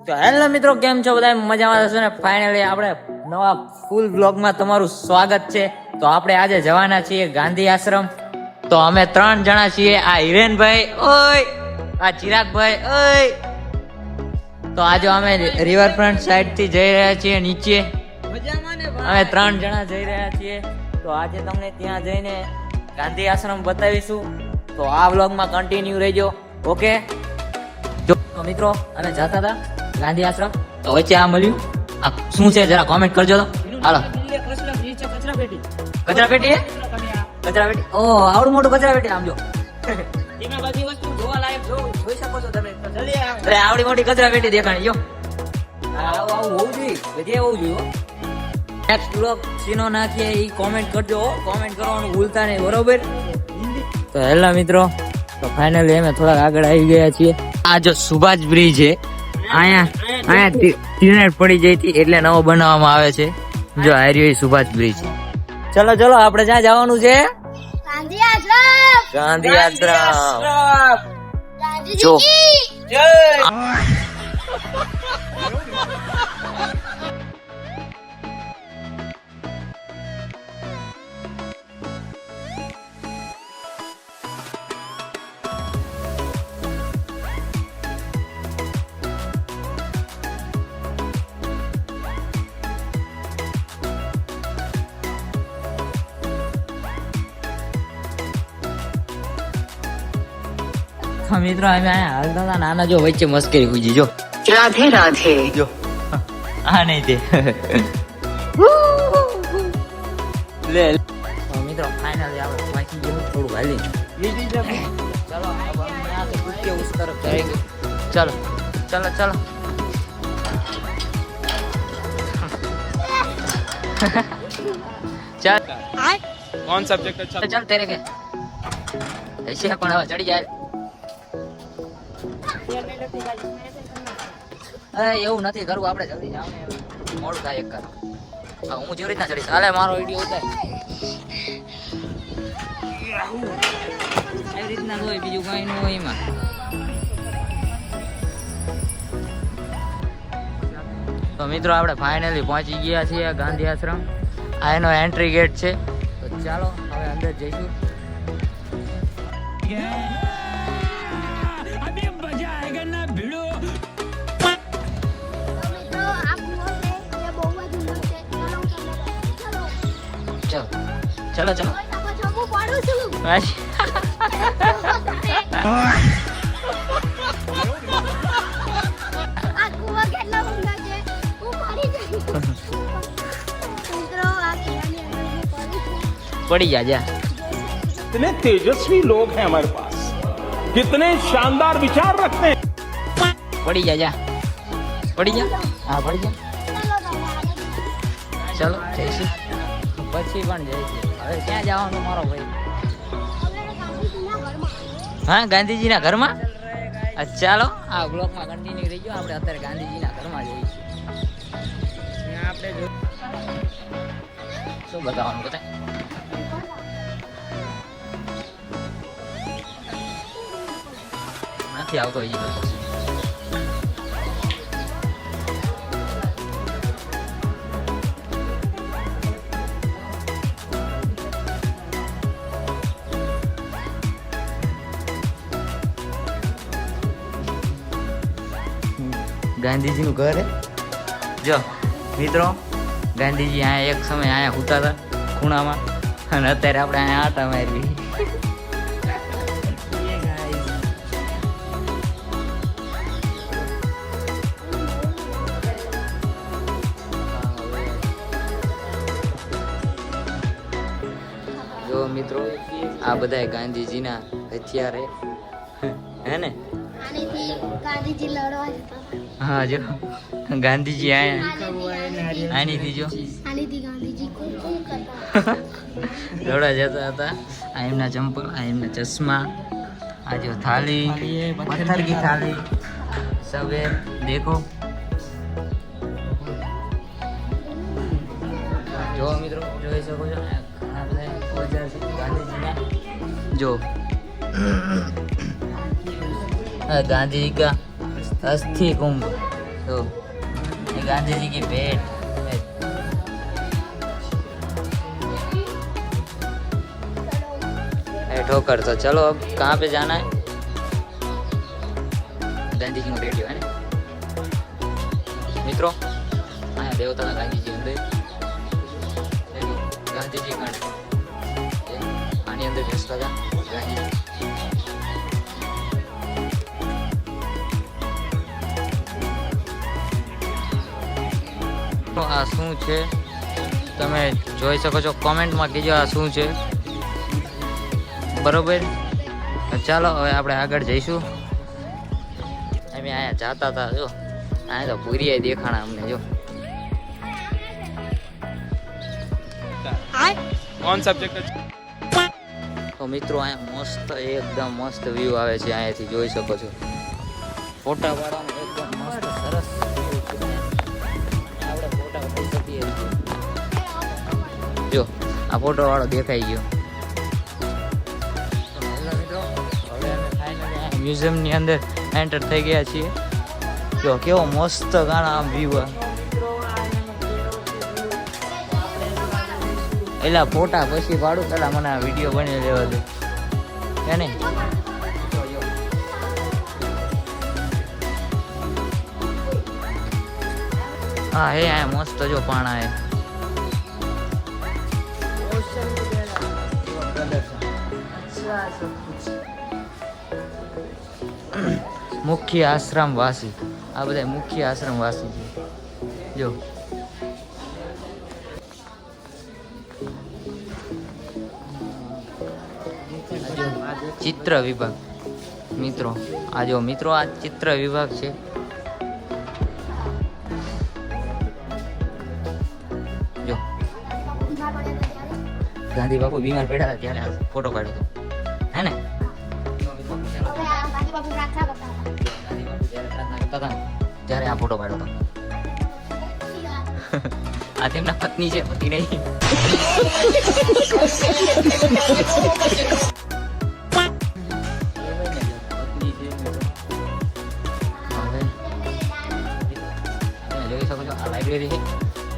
તો હેલો મિત્રો, કેમ છો બધા? મજામાં હશો ને? ફાઇનલી આપણે નવા ફૂલ બ્લોગમાં તમારું સ્વાગત છે. તો આપણે આજે જવાના છીએ ગાંધી આશ્રમ. તો અમે 3 જણા છીએ. આ હિરેનભાઈ ઓય, આ ચિરાગભાઈ ઓય. તો આજે અમે રિવરફ્રન્ટ સાઈડ થી જઈ રહ્યા છીએ નીચે. અમે 3 જણા જઈ રહ્યા છીએ. તો આજે તમને ત્યાં જઈને ગાંધી આશ્રમ બતાવીશું. તો આ વ્લોગમાં કન્ટિન્યુ રહેજો. ઓકે, તો મિત્રો અમે જતા હતા ગાંધી આશ્રમ. તો વચ્ચે આ મળ્યું. આ શું છે જરા કોમેન્ટ કરજો. તો હાલો, કચરા પેટી હે? કચરા પેટી. ઓ, આવડું મોટું કચરા પેટી. આમ જો બધી વસ્તુ જોવા લાયક જોઈ શકો છો તમે. અરે આવડી મોટી કચરા પેટી દેખાણી. જો આવું હોવું જોઈએ, બધે હોવું જોઈએ. નેક્સ્ટ બ્લોગ સીનો નાખીએ એ કોમેન્ટ કરજો. કોમેન્ટ કરવાનું ભૂલતા નહીં, બરોબર? તો હેલો મિત્રો, તો ફાઇનલી અમે થોડાક આગળ આવી ગયા છીએ. આ જો સુભાષ બ્રિજ છે. અહીંયા ટીનેટ પડી જઈ હતી એટલે નવો બનાવવામાં આવે છે. જો હાર્યો સુભાષ બ્રિજ. ચલો ચલો, આપણે જ્યાં જવાનું છે ગાંધી આશ્રમ. જો મિત્રો અમે હાલતા હતા નાના. જો વચ્ચે મસ્કરી હુજી. જો राधे राधे. જો આ નહીં તે લે. મિત્રો ફાઇનલી આપણે પહોંચી ગયું. થોડું હાલી ચલો ઉસ તરફ જાएंगे. ચલો ચલો ચલો. चल कौन सब्जेक्ट अच्छा? चल तेरे के ऐसे अपन हवा चढ़ी जाए. એવું નથી કરવું, આપણે જલ્દી જાવ ને, મોડું થાય એક કર. હું જેવી રીતના ચડીશ. હાલે મારો વિડીયો ઉતાર એવી રીતના હોય, બીજું કઈ ન હોય એમાં. તો મિત્રો આપણે ફાઇનલી પહોંચી ગયા છીએ ગાંધી આશ્રમ. આ એનો એન્ટ્રી ગેટ છે. તો ચાલો હવે અંદર જઈશું. ચલો ચલો. पड़ी जा जा. कितने तेजस्वी लोग हैं हमारे पास, कितने शानदार विचार रखते हैं. पड़ी जा जा. पड़ी जा. हाँ पड़ी जा. चलो जैसे પછી પણ જઈશું. હવે ક્યાં જવાનું મારો ભાઈ? હા, ગાંધીજીના ઘરમાં. ચાલો આ બ્લોકમાં કન્ટિન્યુ રહીજો. આપણે અત્યારે ગાંધીજીના ઘરમાં જઈશું. આપણે શું બતાવવાનું બધા? નથી આવતો એ ગાંધીજીનું ઘર હે. જો મિત્રો, ગાંધીજી અહીંયા એક સમય અહીંયા સૂતા હતા ખૂણામાં, અને અત્યારે આપણે અહીંયા આટા મારવી. જો મિત્રો, આ બધા ગાંધીજીના હથિયાર હે ને. ગાંધીજી લડવા જતા. હા જો ગાંધીજી આયા આનીથી જો આનીથી ગાંધીજી કુમકુમ કરતા દોડા જતા હતા. આ એમના ચંપલ, આ એમના ચશ્મા, આ જો થાળી, પથ્થર કી થાળી सब है. देखो જો મિત્રો જોઈ શકો છો ઘણા બધા ઓજાર છે ગાંધીજીના. જો गांधी जी का अस्थि कुंभ तो ये गांधी जी की भेंट है ठोकर। तो चलो अब कहाँ पे जाना है? गांधी जी को भेटियो है ने मित्रों। आया देवता गांधी जी अंदर गांधी जी का आने अंदर बेसता था गांधी जी। આ શું છે તમે જોઈ શકો છો, કોમેન્ટમાં કહેજો આ શું છે, બરોબર? ચાલો હવે આપણે આગળ જઈશું. અમે અહીંયા જાતા હતા, જો અહીંયા તો પૂરી દેખાણા અમને. જો कौन सब्जेक्ट તો મિત્રો અહીંયા મસ્ત એકદમ મસ્ત વ્યૂ આવે છે, અહીંયાથી જોઈ શકો છો. ફોટા પાડવાનું એકદમ મસ્ત સરસ view છે. આપણે ફોટા પાડી શકીએ છીએ. જો આ ફોટો વાળો દેખાઈ ગયો. તો હેલો મિત્રો, હવે અમે ફાઇનલી મ્યુઝિયમ ની અંદર એન્ટર થઈ ગયા છીએ. જો કેવો મસ્ત ગાણા આમ વ્યૂ. એલા ફોટા પછી પાડું, પેલા મને આ વિડીયો બની લેવા દે કે નહીં? હા હે આ મસ્ત જો પાણા હે. મુખ્ય આશ્રમ વાસી, આ બધા મુખ્ય આશ્રમ વાસી છે. જો ચિત્ર વિભાગ મિત્રો, આ જો મિત્રો આ ચિત્ર વિભાગ છે. જો ગાંધી બાપુ બીમાર પડ્યા હતા ત્યારે આ ફોટો પાડ્યો હતો, હે ને? ગાંધી બાપુ પ્રાર્થના કરતા હતા. ગાંધી બાપુ જ્યારે પ્રાર્થના કરતા હતા ને ત્યારે આ ફોટો પાડ્યો હતો. આ તેમના પત્ની છે, પતિ નહીં. જોઈ શકો છો આ લાઇબ્રેરી છે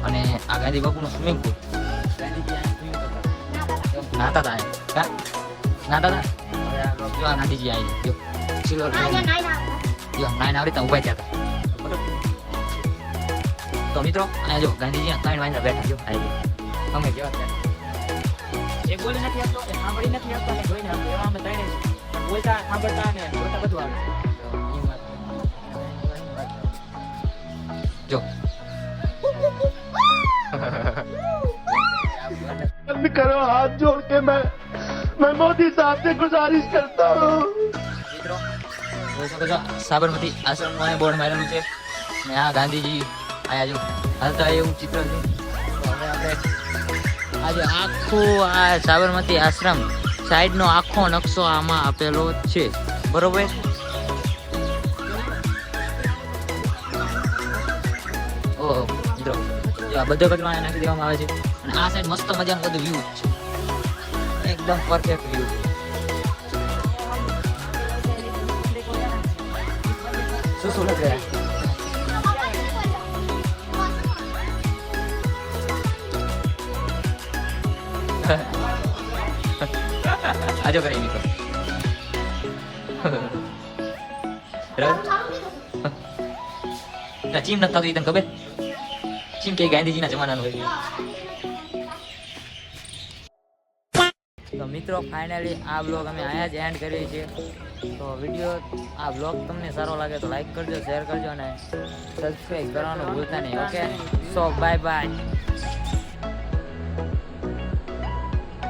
અને આ ગાંધી બાપુનું સ્વિમિંગ પુલ. નાતા હતા નાતા હતા. જો આ ગાંધીજી આવી જો સિલ્વર જો નાઈન આવડી ત્યાં ઉભા થયા હતા. તો મિત્રો અહીંયા જો ગાંધીજી ત્રણ વાંદરા બેઠા. જો આવી તમે કેવા ત્યાં એક બોલી નથી આપતો, સાંભળી નથી આપતો, જોઈને આપતો એવા અમે ત્રણે બોલતા સાંભળતા ને બોલતા બધું આવે. જો बंद करो हाथ जोड़ के मैं मोदी साहब से गुजारिश करता हूँ. મિત્રો જોઈ શકો છો સાબરમતી આશ્રમનું અહીંયા બોર્ડ મારેલું છે ને આ ગાંધીજી આયા જો હાલતા એવું ચિત્ર છે. તો હવે આપણે આજે આખો આ સાબરમતી આશ્રમ સાઈડનો આખો નકશો આમાં આપેલો છે, બરોબર? ઓહો મિત્રો જો આ બધો કચરો અહીંયા નાખી દેવામાં આવે છે અને આ સાઈડ મસ્ત મજાનું બધું વ્યૂ છે, એકદમ પરફેક્ટ વ્યૂ. શું શું લગ રહ્યા? આજો કરી મિત્રો ચીમ નથી થતું, તને ખબર? ચીમ કે ગાંધીજીના જમાનાનું હોય. તો મિત્રો ફાઇનલી આ બ્લોગ અમે અહીંયા જ એન્ડ કરીએ છીએ. તો વિડીયો આ બ્લોગ તમને સારો લાગે તો લાઈક કરજો, શેર કરજો અને સબસ્ક્રાઈબ કરવાનું ભૂલતા નહીં. Okay, so bye bye.